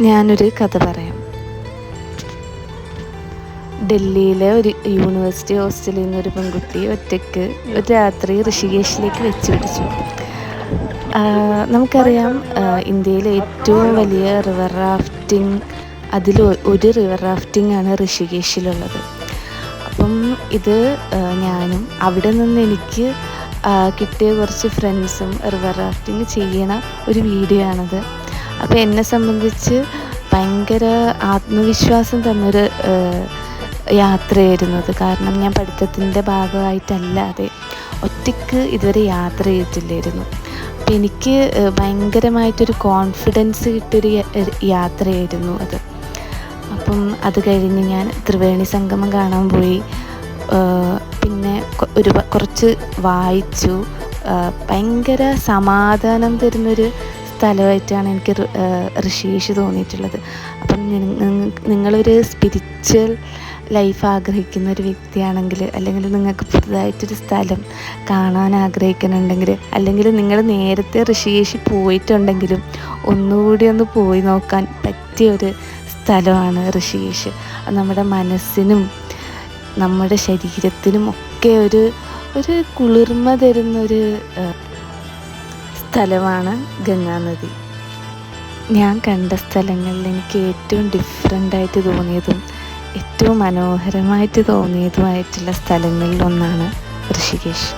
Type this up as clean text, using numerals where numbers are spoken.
ഞാനൊരു കഥ പറയാം. ഡൽഹിയിലെ ഒരു യൂണിവേഴ്സിറ്റി ഹോസ്റ്റലിൽ നിന്നൊരു പെൺകുട്ടി ഒറ്റയ്ക്ക് ഒരു രാത്രി ഋഷികേശിലേക്ക് വെച്ച് പിടിച്ചു. നമുക്കറിയാം, ഇന്ത്യയിലെ ഏറ്റവും വലിയ റിവർ റാഫ്റ്റിംഗ്, അതിൽ ഒരു റിവർ റാഫ്റ്റിംഗ് ആണ് ഋഷികേശിലുള്ളത്. അപ്പം ഇത് ഞാനും അവിടെ നിന്ന് എനിക്ക് കിട്ടിയ കുറച്ച് ഫ്രണ്ട്സും റിവർ റാഫ്റ്റിംഗ് ചെയ്യണ ഒരു വീഡിയോ ആണത്. അപ്പോൾ എന്നെ സംബന്ധിച്ച് ഭയങ്കര ആത്മവിശ്വാസം തന്നൊരു യാത്രയായിരുന്നു അത്. കാരണം ഞാൻ പഠിത്തത്തിൻ്റെ ഭാഗമായിട്ടല്ലാതെ ഒറ്റയ്ക്ക് ഇതുവരെ യാത്ര ചെയ്തിട്ടില്ലായിരുന്നു. അപ്പോൾ എനിക്ക് ഭയങ്കരമായിട്ടൊരു കോൺഫിഡൻസ് കിട്ടിയൊരു യാത്രയായിരുന്നു അത്. അപ്പം അത് കഴിഞ്ഞ് ഞാൻ ത്രിവേണി സംഗമം കാണാൻ പോയി. പിന്നെ കുറച്ച് വായിച്ചു. ഭയങ്കര സമാധാനം തരുന്നൊരു സ്ഥലമായിട്ടാണ് എനിക്ക് ഋഷികേശ് തോന്നിയിട്ടുള്ളത്. അപ്പം നിങ്ങളൊരു സ്പിരിച്വൽ ലൈഫ് ആഗ്രഹിക്കുന്ന ഒരു വ്യക്തിയാണെങ്കിൽ, അല്ലെങ്കിൽ നിങ്ങൾക്ക് പുതുതായിട്ടൊരു സ്ഥലം കാണാൻ ആഗ്രഹിക്കുന്നുണ്ടെങ്കിൽ, അല്ലെങ്കിൽ നിങ്ങൾ നേരത്തെ ഋഷികേശ് പോയിട്ടുണ്ടെങ്കിലും ഒന്നുകൂടി ഒന്ന് പോയി നോക്കാൻ പറ്റിയൊരു സ്ഥലമാണ് ഋഷികേശ്. നമ്മുടെ മനസ്സിനും നമ്മുടെ ശരീരത്തിനും ഒക്കെ ഒരു കുളിർമ തരുന്നൊരു സ്ഥലമാണ് ഗംഗാനദി. ഞാൻ കണ്ട സ്ഥലങ്ങളിൽ എനിക്ക് ഏറ്റവും ഡിഫറൻ്റായിട്ട് തോന്നിയതും ഏറ്റവും മനോഹരമായിട്ട് തോന്നിയതുമായിട്ടുള്ള സ്ഥലങ്ങളിൽ ഒന്നാണ് ഋഷികേശ്.